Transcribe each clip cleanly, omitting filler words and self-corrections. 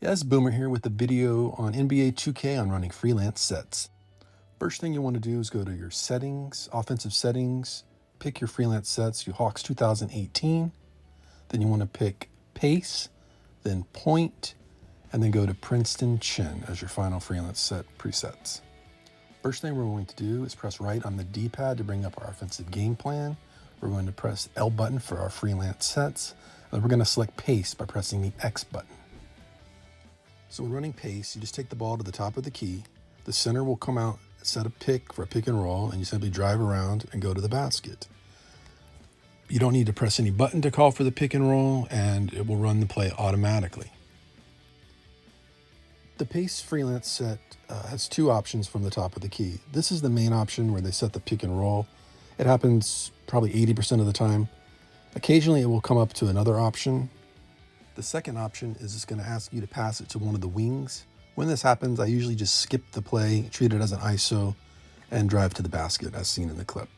Yes, Boomer here with a video on NBA 2K on running freelance sets. First thing you want to do is go to your settings, offensive settings, pick your freelance sets, your Hawks 2018. Then you want to pick pace, then point, and then go to Princeton Chin as your final freelance set presets. First thing we're going to do is press right on the D-pad to bring up our offensive game plan. We're going to press L button for our freelance sets, and then we're going to select pace by pressing the X button. So when running pace, you just take the ball to the top of the key. The center will come out, set a pick for a pick and roll, and you simply drive around and go to the basket. You don't need to press any button to call for the pick and roll, and it will run the play automatically. The pace freelance set has two options from the top of the key. This is the main option where they set the pick and roll. It happens probably 80% of the time. Occasionally it will come up to another option. The second option is it's going to ask you to pass it to one of the wings. When this happens, I usually just skip the play, treat it as an ISO, and drive to the basket as seen in the clip.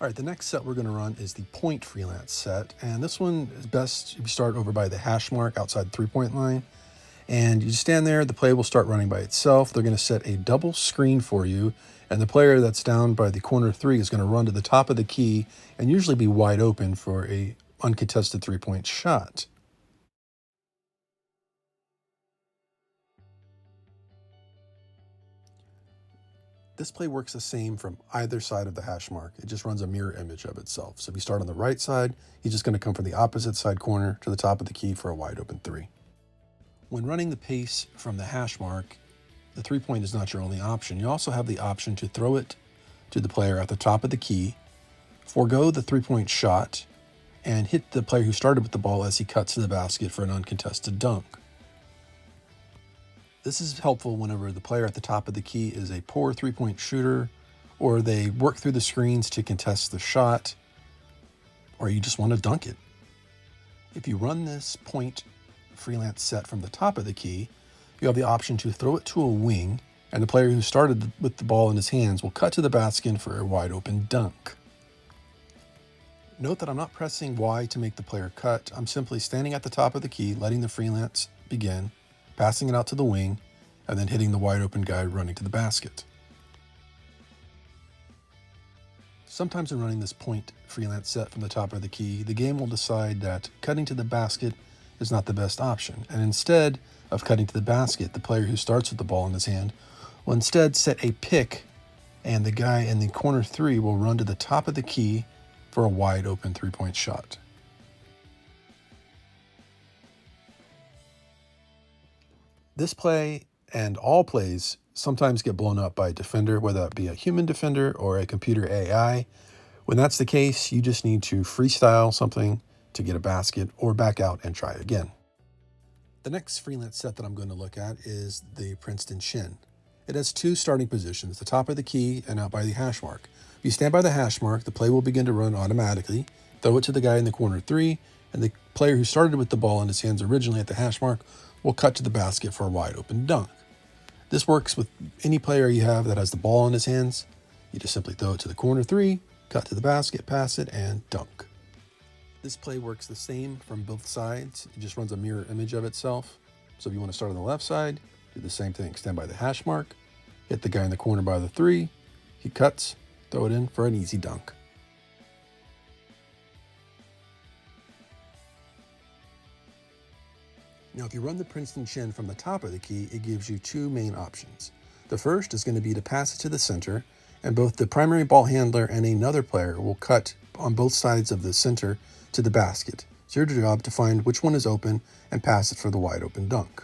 All right, the next set we're going to run is the point freelance set, and this one is best if you start over by the hash mark outside the three-point line, and you just stand there. The play will start running by itself. They're going to set a double screen for you, and the player that's down by the corner three is going to run to the top of the key and usually be wide open for a uncontested three-point shot. This play works the same from either side of the hash mark. It just runs a mirror image of itself. So if you start on the right side, he's just going to come from the opposite side corner to the top of the key for a wide open three. When running the pace from the hash mark, the three-point is not your only option. You also have the option to throw it to the player at the top of the key, forego the three-point shot, and hit the player who started with the ball as he cuts to the basket for an uncontested dunk. This is helpful whenever the player at the top of the key is a poor three-point shooter, or they work through the screens to contest the shot, or you just want to dunk it. If you run this point freelance set from the top of the key, you have the option to throw it to a wing, and the player who started with the ball in his hands will cut to the basket for a wide open dunk. Note that I'm not pressing Y to make the player cut. I'm simply standing at the top of the key, letting the freelance begin, passing it out to the wing, and then hitting the wide open guy running to the basket. Sometimes in running this point freelance set from the top of the key, the game will decide that cutting to the basket is not the best option, and instead of cutting to the basket, the player who starts with the ball in his hand will instead set a pick, and the guy in the corner three will run to the top of the key for a wide open three-point shot. This play and all plays sometimes get blown up by a defender, whether that be a human defender or a computer AI. When that's the case, you just need to freestyle something to get a basket or back out and try again. The next freelance set that I'm going to look at is the Princeton Chin. It has two starting positions, the top of the key and out by the hash mark. If you stand by the hash mark, the play will begin to run automatically. Throw it to the guy in the corner three, and the player who started with the ball in his hands originally at the hash mark will cut to the basket for a wide open dunk. This works with any player you have that has the ball in his hands. You just simply throw it to the corner three, cut to the basket, pass it, and dunk. This play works the same from both sides. It just runs a mirror image of itself. So if you want to start on the left side, do the same thing. Stand by the hash mark, hit the guy in the corner by the three, he cuts, throw it in for an easy dunk. Now, if you run the Princeton Chin from the top of the key, it gives you two main options. The first is going to be to pass it to the center, and both the primary ball handler and another player will cut on both sides of the center to the basket. It's your job to find which one is open and pass it for the wide open dunk.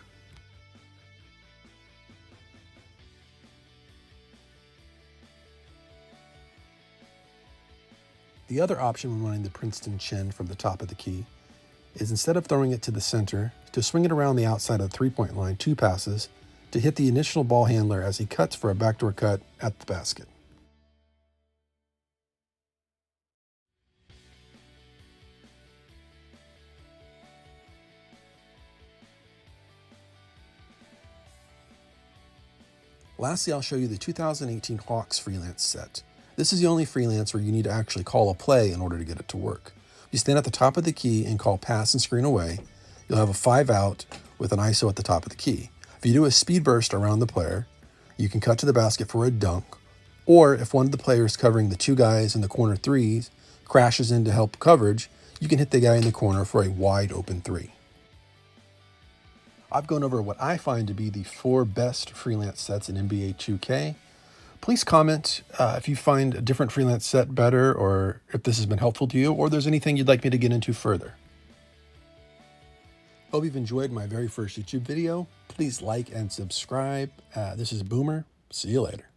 The other option when running the Princeton Chin from the top of the key is, instead of throwing it to the center, to swing it around the outside of the three-point line 2 passes to hit the initial ball handler as he cuts for a backdoor cut at the basket. Lastly, I'll show you the 2018 Hawks freelance set. This is the only freelance where you need to actually call a play in order to get it to work. You stand at the top of the key and call pass and screen away. You'll have a 5-out with an ISO at the top of the key. If you do a speed burst around the player, you can cut to the basket for a dunk, or if one of the players covering the two guys in the corner threes crashes in to help coverage, you can hit the guy in the corner for a wide open three. I've gone over what I find to be the 4 best freelance sets in NBA 2K. Please comment if you find a different freelance set better, or if this has been helpful to you, or there's anything you'd like me to get into further. Hope you've enjoyed my very first YouTube video. Please like and subscribe. This is Boomer. See you later.